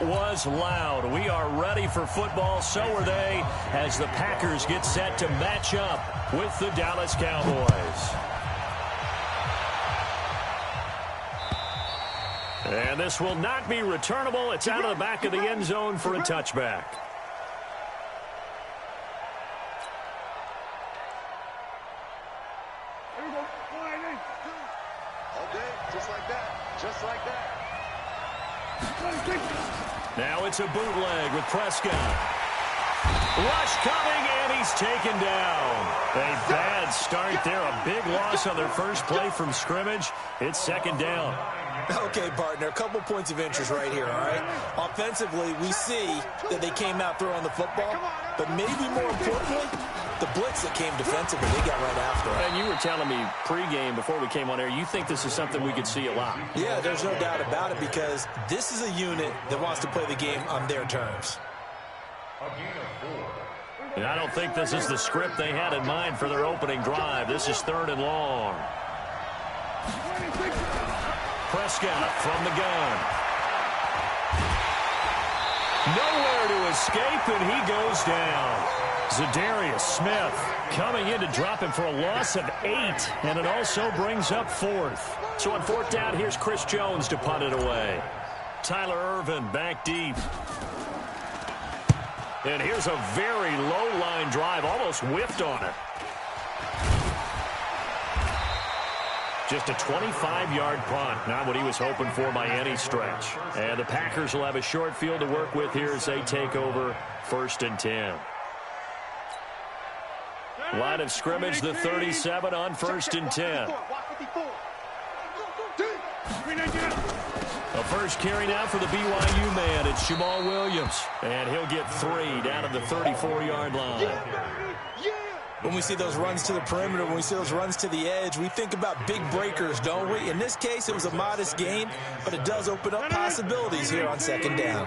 was loud. We are ready for football. So are they as the Packers get set to match up with the Dallas Cowboys. And this will not be returnable. It's out of the back of the end zone for a touchback. Now it's a bootleg with Prescott. Rush coming, and he's taken down. A bad start there. A big loss on their first play from scrimmage. It's second down. Okay, partner, a couple points of interest right here, all right? Offensively, we see that they came out throwing the football, but maybe more importantly, the blitz that came defensively, they got right after it. And you were telling me pregame before we came on air, you think this is something we could see a lot. Yeah, there's no doubt about it because this is a unit that wants to play the game on their terms. And I don't think this is the script they had in mind for their opening drive. This is 3rd and long. Prescott from the gun. Nowhere to escape, and he goes down. Za'Darius Smith coming in to drop him for a loss of 8, and it also brings up 4th. So on 4th down, here's Chris Jones to punt it away. Tyler Ervin back deep. And here's a very low-line drive, almost whiffed on it. Just a 25-yard punt, not what he was hoping for by any stretch. And the Packers will have a short field to work with here as they take over 1st and 10. Line of scrimmage, the 37 on 1st and 10. A first carry now for the BYU man. It's Jamal Williams. And he'll get 3 down at the 34-yard line. When we see those runs to the perimeter, when we see those runs to the edge, we think about big breakers, don't we? In this case, it was a modest gain, but it does open up possibilities here on 2nd down.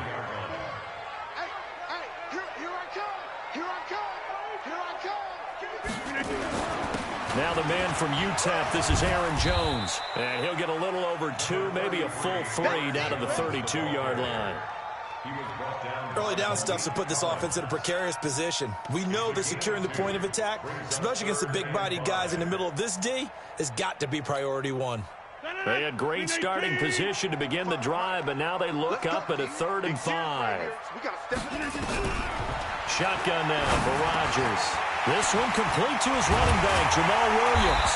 Now the man from UTEP, this is Aaron Jones. And he'll get a little over 2, maybe a full 3 down to the 32-yard line. Early down stuff to put this offense in a precarious position. We know that securing the point of attack, especially against the big-bodied guys in the middle of this D, has got to be priority 1. They had great starting position to begin the drive, but now they look up at a 3rd and 5. Shotgun now for Rodgers. This one complete to his running back, Jamal Williams.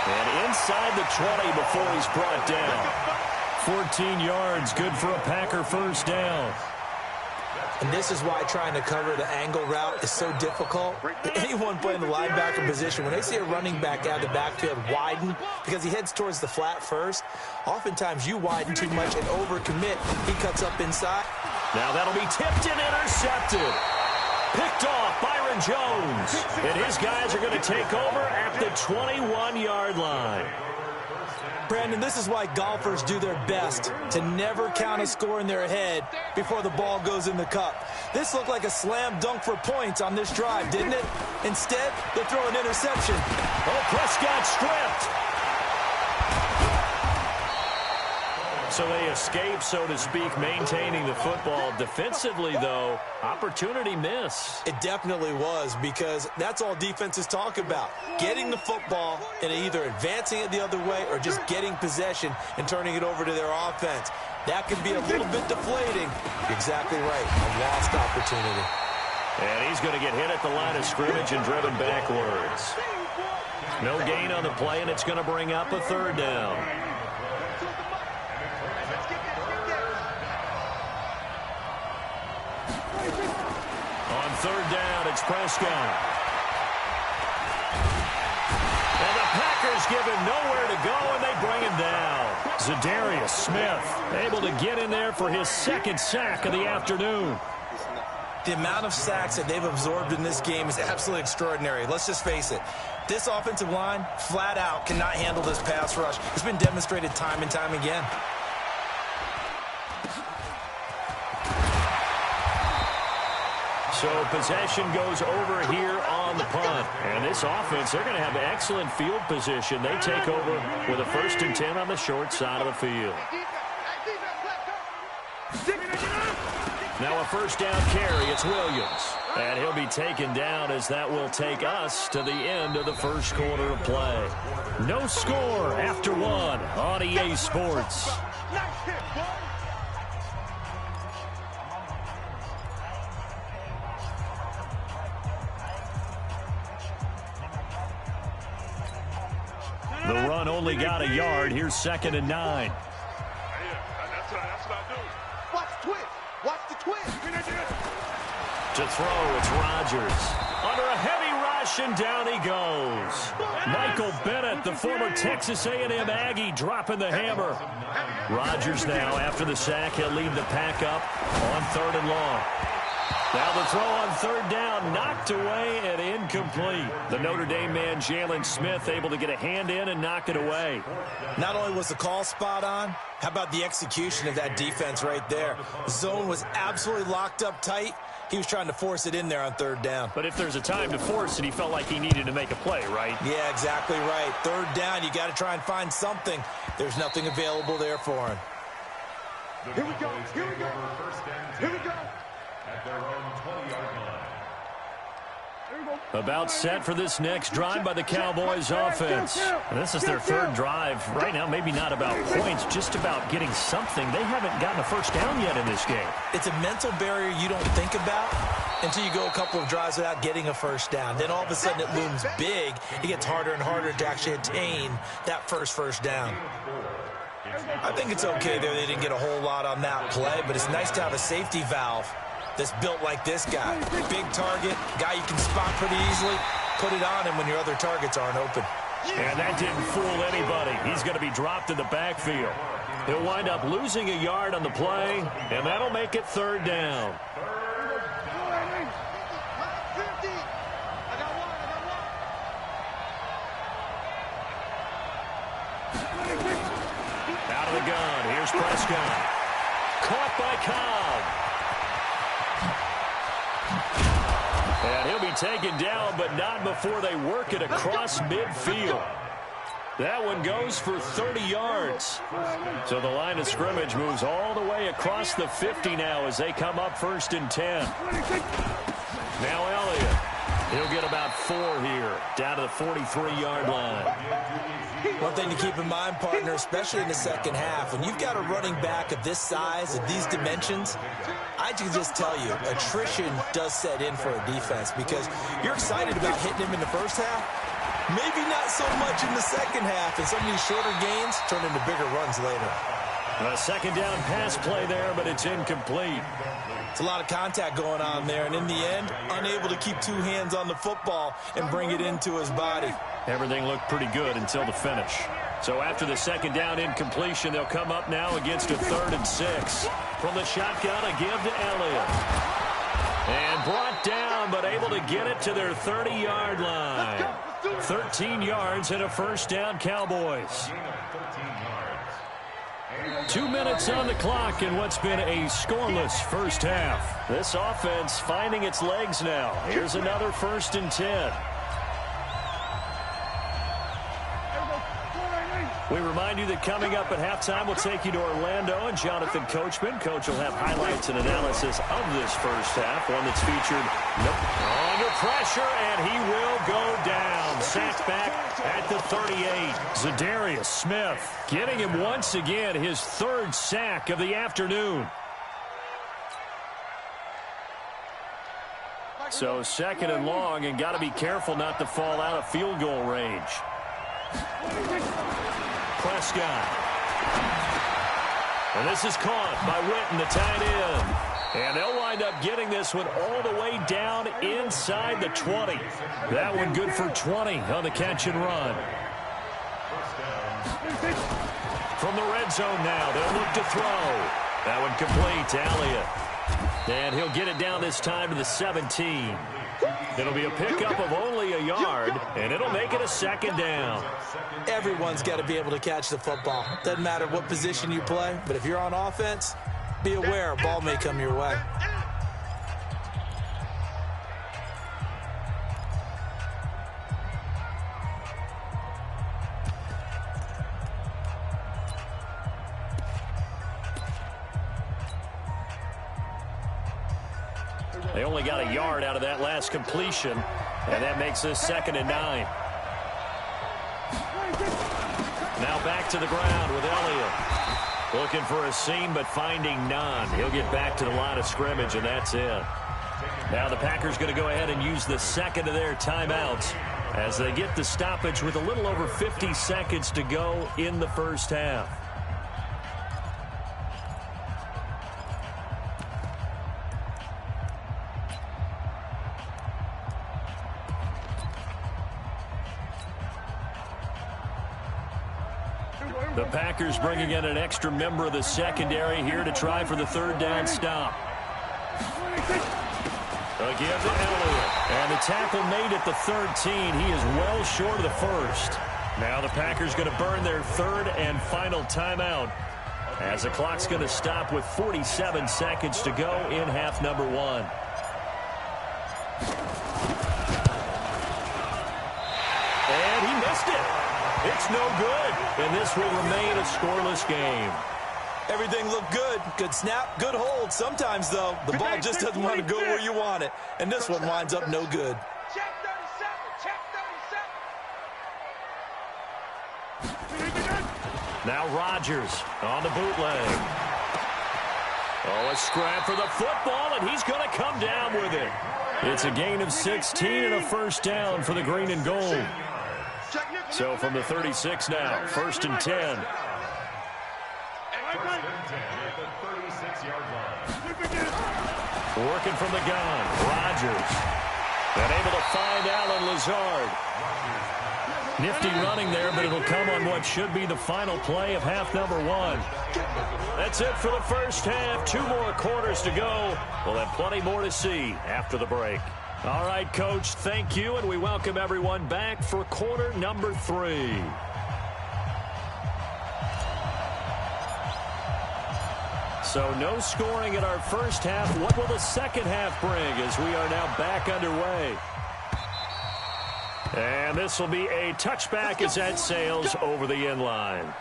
And inside the 20 before he's brought down. 14 yards, good for a Packer first down. And this is why trying to cover the angle route is so difficult. Anyone playing the linebacker position, when they see a running back out of the backfield widen because he heads towards the flat first, oftentimes you widen too much and overcommit. He cuts up inside. Now that'll be tipped and intercepted. Picked off Byron Jones. And his guys are going to take over at the 21-yard line. Brandon, this is why golfers do their best to never count a score in their head before the ball goes in the cup. This looked like a slam dunk for points on this drive, didn't it? Instead, they throw an interception. Oh, Prescott stripped. So they escape, so to speak, maintaining the football. Defensively, though, opportunity miss. It definitely was, because that's all defenses talk about. Getting the football and either advancing it the other way or just getting possession and turning it over to their offense. That can be a little bit deflating. Exactly right. A lost opportunity. And he's going to get hit at the line of scrimmage and driven backwards. No gain on the play, and it's going to bring up a 3rd down. On 3rd down, it's Prescott. And the Packers give him nowhere to go, and they bring him down. Za'Darius Smith able to get in there for his 2nd sack of the afternoon. The amount of sacks that they've absorbed in this game is absolutely extraordinary. Let's just face it. This offensive line, flat out, cannot handle this pass rush. It's been demonstrated time and time again. So possession goes over here on the punt. And this offense, they're going to have excellent field position. They take over with a 1st and 10 on the short side of the field. Now a first down carry. It's Williams. And he'll be taken down as that will take us to the end of the first quarter of play. No score after one on EA Sports. The run only got a yard. Here's 2nd and 9. That's what I do. Watch the twist. Watch the twist. To throw, it's Rodgers. Under a heavy rush, and down he goes. Michael Bennett, the former Texas A&M Aggie, dropping the hammer. Rodgers now, after the sack, he'll lead the pack up on 3rd and long. Now the throw on 3rd down, knocked away and incomplete. The Notre Dame man, Jalen Smith, able to get a hand in and knock it away. Not only was the call spot on, how about the execution of that defense right there? The zone was absolutely locked up tight. He was trying to force it in there on 3rd down. But if there's a time to force it, he felt like he needed to make a play, right? Yeah, exactly right. 3rd down, you got to try and find something. There's nothing available there for him. Here we go. Here we go. Here we go. At their own 20-yard line. About set for this next drive by the Cowboys offense. And this is their 3rd drive. Right now, maybe not about points, just about getting something. They haven't gotten a first down yet in this game. It's a mental barrier you don't think about until you go a couple of drives without getting a first down. Then all of a sudden it looms big. It gets harder and harder to actually attain that first down. I think it's okay there. They didn't get a whole lot on that play, but it's nice to have a safety valve that's built like this guy. Big target, guy you can spot pretty easily. Put it on him when your other targets aren't open. And that didn't fool anybody. He's going to be dropped in the backfield. He'll wind up losing a yard on the play, and that'll make it 3rd down. Out of the gun, here's Prescott. Caught by Cobb. And he'll be taken down, but not before they work it across midfield. That one goes for 30 yards. So the line of scrimmage moves all the way across the 50 now as they come up 1st and 10. Now Elliott. He'll get about 4 here, down to the 43-yard line. One thing to keep in mind, partner, especially in the second half, when you've got a running back of this size, of these dimensions, I can just tell you, attrition does set in for a defense because you're excited about hitting him in the first half, maybe not so much in the second half, and some of these shorter gains turn into bigger runs later. A 2nd down pass play there, but it's incomplete. It's a lot of contact going on there, and in the end, unable to keep 2 hands on the football and bring it into his body. Everything looked pretty good until the finish. So after the 2nd down incompletion, they'll come up now against a 3rd and 6. From the shotgun, a give to Elliott. And brought down, but able to get it to their 30-yard line. 13 yards and a first down, Cowboys. 2 minutes on the clock in what's been a scoreless first half. This offense finding its legs now. Here's another 1st and 10. We remind you that coming up at halftime, we'll take you to Orlando and Jonathan Coachman. Coach will have highlights and analysis of this first half, one that's featured under pressure, and he will go down. Sacked back at the 38. Zadarius Smith getting him once again his 3rd sack of the afternoon. So 2nd and long, and got to be careful not to fall out of field goal range. Prescott. And this is caught by Witten, the tight end. And they'll wind up getting this one all the way down inside the 20. That one good for 20 on the catch and run. From the red zone now, they'll look to throw. That one complete to Elliott. And he'll get it down this time to the 17. It'll be a pickup of only a yard, and it'll make it a 2nd down. Everyone's got to be able to catch the football. Doesn't matter what position you play, but if you're on offense, be aware a ball may come your way. They only got a yard out of that last completion, and that makes this 2nd and 9. Now back to the ground with Elliott. Looking for a seam, but finding none. He'll get back to the line of scrimmage, and that's it. Now the Packers going to go ahead and use the second of their timeouts as they get the stoppage with a little over 50 seconds to go in the first half. The Packers bringing in an extra member of the secondary here to try for the 3rd down stop. A give to Elliott. And the tackle made at the 13. He is well short of the first. Now the Packers going to burn their 3rd and final timeout as the clock's going to stop with 47 seconds to go in half number 1. And he missed it. It's no good, and this will remain a scoreless game. Everything looked good. Good snap, good hold. Sometimes, though, the ball just doesn't want to go where you want it, and this one winds up no good. Check 37. Now Rodgers on the bootleg. Oh, a scrap for the football, and he's going to come down with it. It's a gain of 16 and a first down for the green and gold. So from the 36 now, 1st and 10. Working from the gun, Rodgers. And able to find Allen Lazard. Nifty running there, but it'll come on what should be the final play of half number 1. That's it for the first half. 2 more quarters to go. We'll have plenty more to see after the break. All right, Coach, thank you, and we welcome everyone back for quarter number 3. So no scoring in our first half. What will the second half bring as we are now back underway? And this will be a touchback as that sails over the end line.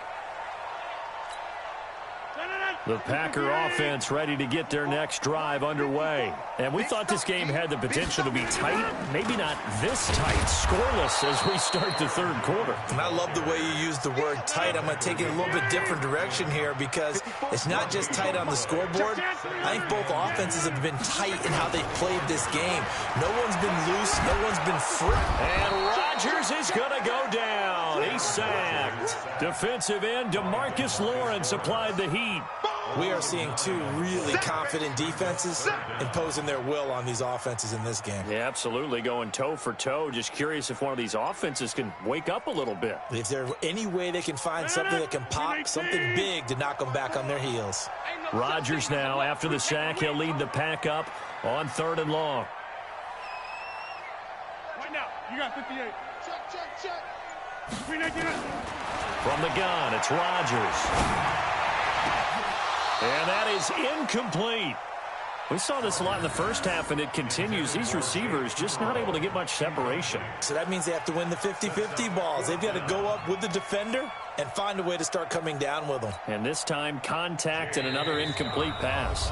The Packer offense ready to get their next drive underway. And we thought this game had the potential to be tight. Maybe not this tight, scoreless as we start the 3rd quarter. And I love the way you use the word tight. I'm going to take it a little bit different direction here because it's not just tight on the scoreboard. I think both offenses have been tight in how they've played this game. No one's been loose. No one's been free. And Rodgers is going to go down. He's sacked. Defensive end DeMarcus Lawrence applied the heat. We are seeing 2 really confident defenses imposing their will on these offenses in this game. Yeah, absolutely, going toe for toe. Just curious if one of these offenses can wake up a little bit. Is there any way they can find something that can pop, something big to knock them back on their heels? Rodgers now, after the sack, he'll lead the pack up on 3rd and long. Right now, you got 58. Check. From the gun, it's Rodgers. And that is incomplete. We saw this a lot in the first half, and it continues. These receivers just not able to get much separation. So that means they have to win the 50-50 balls. They've got to go up with the defender and find a way to start coming down with them. And this time, contact and another incomplete pass.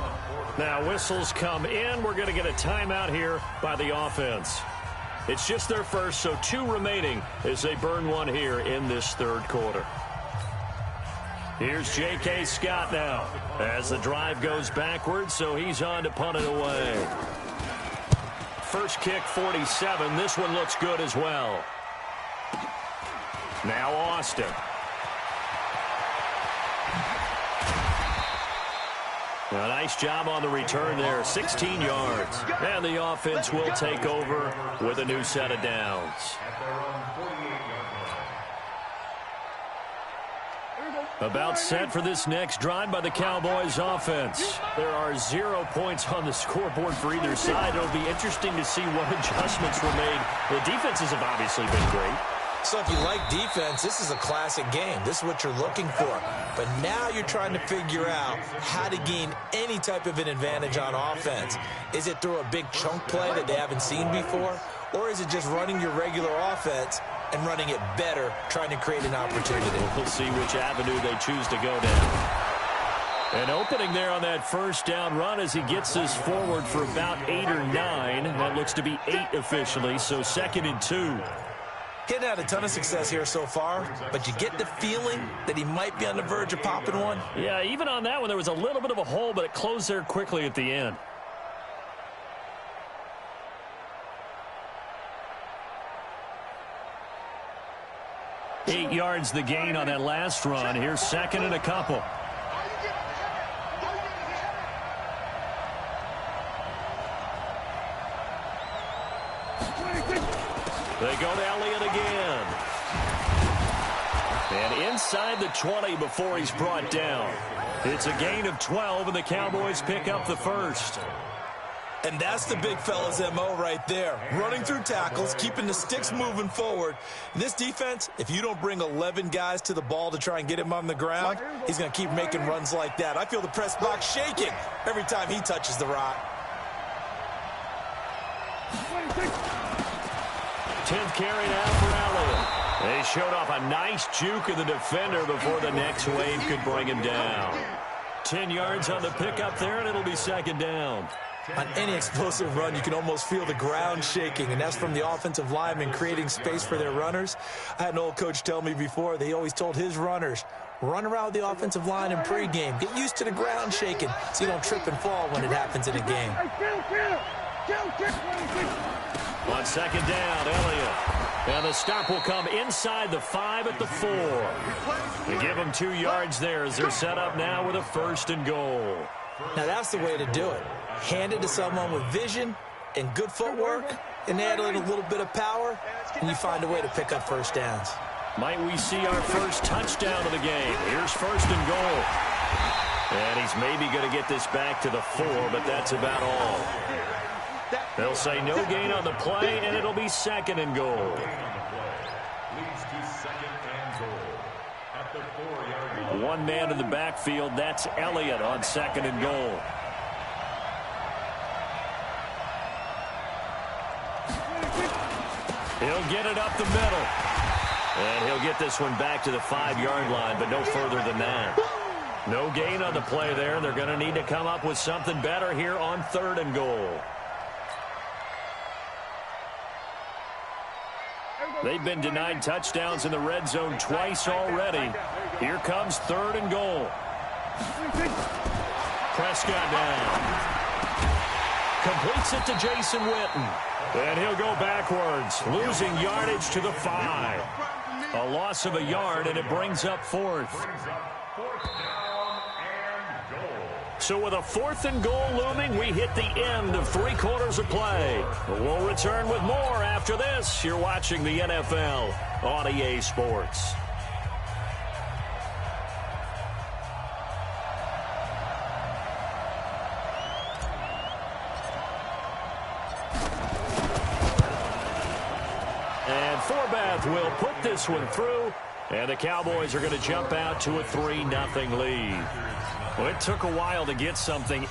Now, whistles come in. We're going to get a timeout here by the offense. It's just their first, so 2 remaining as they burn 1 here in this 3rd quarter. Here's J.K. Scott now as the drive goes backwards, so he's on to punt it away. First kick, 47. This one looks good as well. Now Austin. A nice job on the return there, 16 yards. And the offense will take over with a new set of downs. About set for this next drive by the Cowboys offense. There are 0 points on the scoreboard for either side. It'll be interesting to see what adjustments were made. The defenses have obviously been great. So if you like defense, this is a classic game. This is what you're looking for. But now you're trying to figure out how to gain any type of an advantage on offense. Is it through a big chunk play that they haven't seen before? Or is it just running your regular offense and running it better, trying to create an opportunity? We'll see which avenue they choose to go down. An opening there on that first down run as he gets us forward for about 8 or 9. That looks to be 8 officially, so 2nd and 2. He hadn't had a ton of success here so far, but you get the feeling that he might be on the verge of popping one. Yeah, even on that one, there was a little bit of a hole, but it closed there quickly at the end. Eight yards the gain on that last run. Here's 2nd and a couple. They go to Elliott again. And inside the 20 before he's brought down. It's a gain of 12, and the Cowboys pick up the first. And that's the big fella's MO right there. Running through tackles, keeping the sticks moving forward. This defense, if you don't bring 11 guys to the ball to try and get him on the ground, he's going to keep making runs like that. I feel the press box shaking every time he touches the rock. 10th carry now for Elliott. They showed off a nice juke of the defender before the next wave could bring him down. 10 yards on the pickup there, and it'll be 2nd down. On any explosive run, you can almost feel the ground shaking, and that's from the offensive linemen creating space for their runners. I had an old coach tell me before, they always told his runners, run around the offensive line in pregame. Get used to the ground shaking so you don't trip and fall when it happens in a game. On 2nd down, Elliott. And the stop will come inside the 5 at the 4. They give them 2 yards there as they're set up now with a 1st and goal. Now that's the way to do it. Hand it to someone with vision and good footwork, and add in a little bit of power, and you find a way to pick up first downs. Might we see our first touchdown of the game? Here's 1st and goal. And he's maybe going to get this back to the 4, but that's about all. They'll say no gain on the play, and it'll be 2nd and goal. Leads to 2nd and goal at the 4-yard line. One man in the backfield. That's Elliott on 2nd and goal. He'll get it up the middle. And he'll get this one back to the 5-yard line, but no further than that. No gain on the play there. They're going to need to come up with something better here on 3rd and goal. They've been denied touchdowns in the red zone twice already. Here comes 3rd and goal. Prescott down. Completes it to Jason Witten. And he'll go backwards, losing yardage to the 5. A loss of a yard, and it brings up 4th. So with a 4th and goal looming, we hit the end of 3 quarters of play. We'll return with more after this. You're watching the NFL on EA Sports. And Forbath will put this one through, and the Cowboys are going to jump out to a 3-0 lead. Well, it took a while to get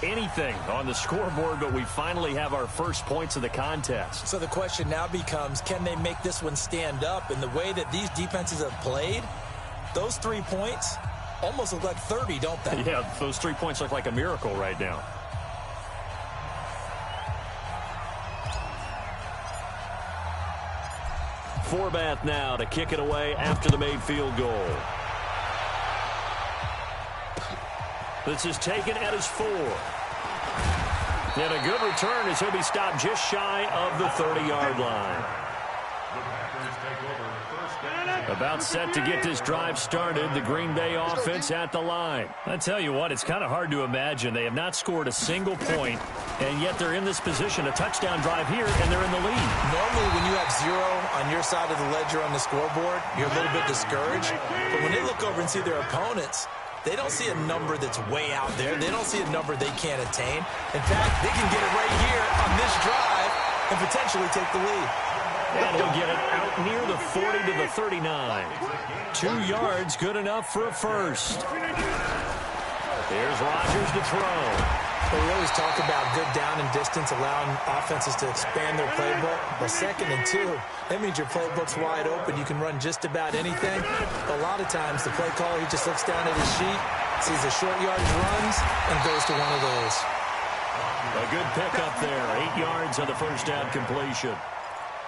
anything on the scoreboard, but we finally have our first points of the contest. So the question now becomes, can they make this one stand up? In the way that these defenses have played, those 3 points almost look like 30, don't they? Yeah, those 3 points look like a miracle right now. Forbath now to kick it away after the made field goal. This is taken at his 4. And a good return as he'll be stopped just shy of the 30-yard line. About set to get this drive started, the Green Bay offense at the line. I tell you what, it's kind of hard to imagine. They have not scored a single point, and yet they're in this position, a touchdown drive here, and they're in the lead. Normally, when you have 0 on your side of the ledger on the scoreboard, you're a little bit discouraged. But when they look over and see their opponents, they don't see a number that's way out there. They don't see a number they can't attain. In fact, they can get it right here on this drive and potentially take the lead. And he'll get it out near the 40 to the 39. 2 yards, good enough for a first. Here's Rodgers to throw. Well, we always talk about good down and distance, allowing offenses to expand their playbook. Well, 2nd and 2, that means your playbook's wide open. You can run just about anything. But a lot of times, the play caller, he just looks down at his sheet, sees the short yardage runs, and goes to one of those. A good pickup there. 8 yards on the first down completion.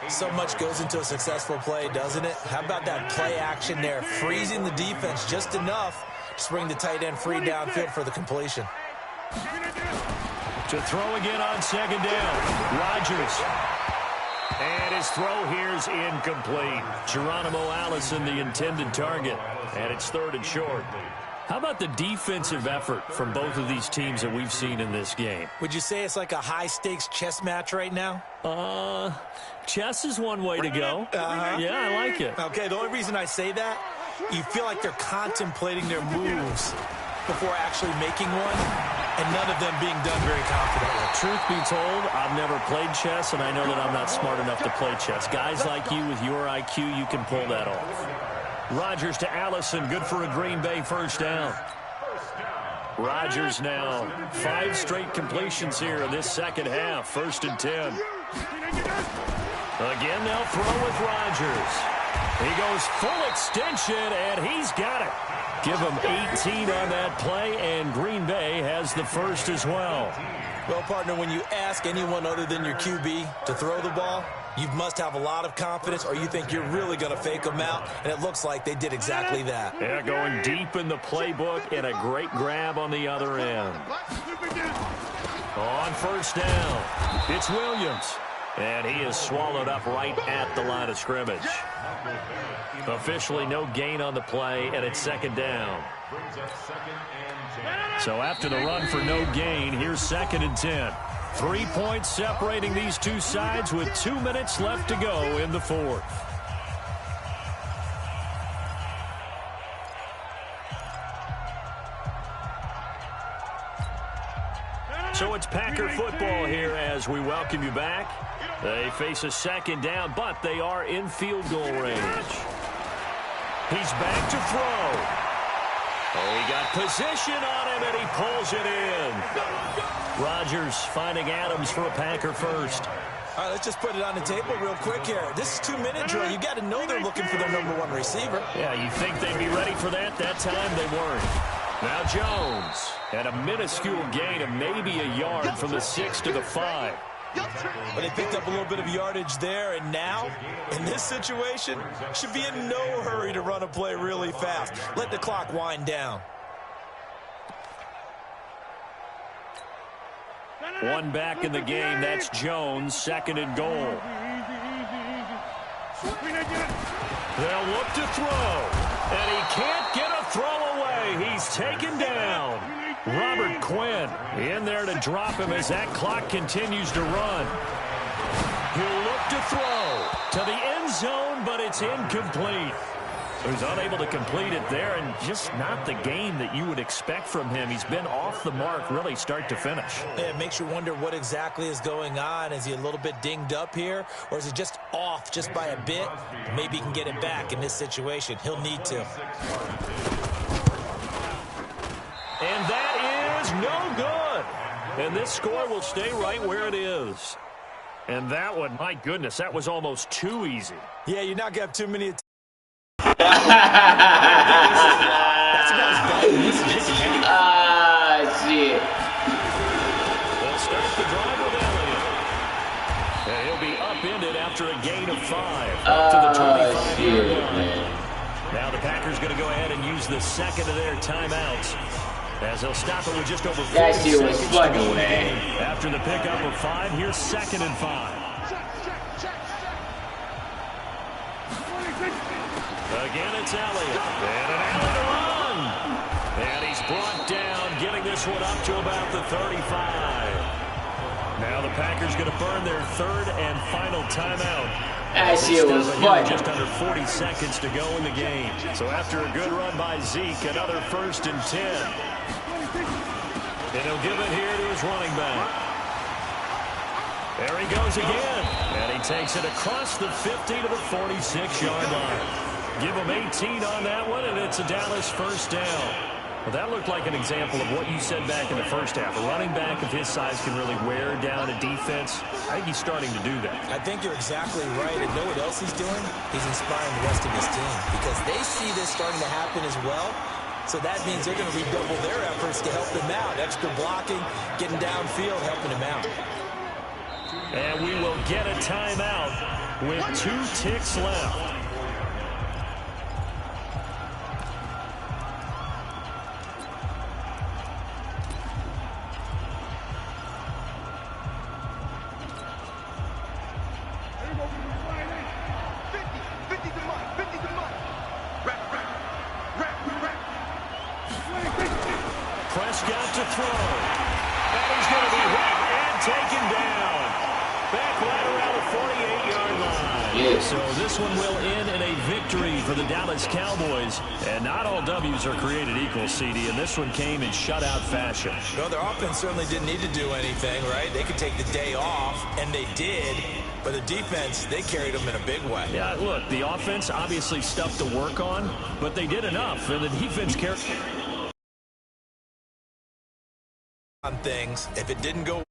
So much goes into a successful play, doesn't it? How about that play action there? Freezing the defense just enough to bring the tight end free downfield for the completion. To throw again on second down. Rodgers. And his throw here is incomplete. Geronimo Allison, the intended target. And it's 3rd and short. How about the defensive effort from both of these teams that we've seen in this game? Would you say it's like a high-stakes chess match right now? Chess is one way to go. Yeah, I like it. Okay, the only reason I say that, you feel like they're contemplating their moves before actually making one, and none of them being done very confidently. Truth be told, I've never played chess, and I know that I'm not smart enough to play chess. Guys like you with your IQ, you can pull that off. Rodgers to Allison, good for a Green Bay first down. Rodgers now, 5 straight completions here in this second half, 1st and 10. Again, they'll throw with Rodgers. He goes full extension, and he's got it. Give him 18 on that play, and Green Bay has the first as well. Well, partner, when you ask anyone other than your QB to throw the ball, you must have a lot of confidence, or you think you're really going to fake them out, and it looks like they did exactly that. Yeah, going deep in the playbook, and a great grab on the other end. On first down, it's Williams. And he is swallowed up right at the line of scrimmage. Officially no gain on the play, and it's 2nd down. So after the run for no gain, here's 2nd and 10. 3 points separating these two sides with 2 minutes left to go in the 4th. So it's Packer football here as we welcome you back. They face a 2nd down, but they are in field goal range. He's back to throw. Oh, he got position on him, and he pulls it in. Rodgers finding Adams for a Packer first. All right, let's just put it on the table real quick here. This is 2-minute drill. You got to know they're looking for their #1 receiver. Yeah, you think they'd be ready for that? That time they weren't. Now Jones had a minuscule gain of maybe a yard from the 6 to the 5. But they picked up a little bit of yardage there, and now, in this situation, should be in no hurry to run a play really fast. Let the clock wind down. One back in the game. That's Jones, 2nd and goal. They'll look to throw, and he can't get a throw away. He's taken down. Robert Quinn in there to drop him as that clock continues to run. He'll look to throw to the end zone, but it's incomplete. He's unable to complete it there, and just not the game that you would expect from him. He's been off the mark really start to finish. Yeah, it makes you wonder what exactly is going on. Is he a little bit dinged up here, or is he just off just by a bit? Maybe he can get it back in this situation. He'll need to. And that is no good. And this score will stay right where it is. And that one, my goodness, that was almost too easy. Yeah, you're not going to have too many. That's about as bad as this is. Shit. They'll start the drive with Elliott. And he'll be upended after a gain of 5 up to the 25-yard line. Now the Packers going to go ahead and use the second of their timeouts, as they'll stop it with just over 40 seconds to go in the game. After the pickup of 5, here's 2nd and 5. Again, it's Elliott. And an Elliott run. And he's brought down, getting this one up to about the 35. Now the Packers going to burn their 3rd and final timeout. That shit was fun. Just under 40 seconds to go in the game. So after a good run by Zeke, another 1st and 10. And he'll give it here to his running back. There he goes again. And he takes it across the 50 to the 46-yard line. Give him 18 on that one, and it's a Dallas first down. Well, that looked like an example of what you said back in the first half. A running back of his size can really wear down a defense. I think he's starting to do that. I think you're exactly right. And know what else he's doing? He's inspiring the rest of his team, because they see this starting to happen as well. So that means they're going to redouble their efforts to help him out. Extra blocking, getting downfield, helping him out. And we will get a timeout with 2 ticks left. Prescott to throw. And he's going to be hit and taken down. Back right around the 48-yard line. Yeah. So this one will end in a victory for the Dallas Cowboys. And not all W's are created equal, CD, and this one came in shutout fashion. No, their offense certainly didn't need to do anything, right? They could take the day off, and they did. But the defense, they carried them in a big way. Yeah, look, the offense obviously stuff to work on, but they did enough, and the defense carried On things, if it didn't go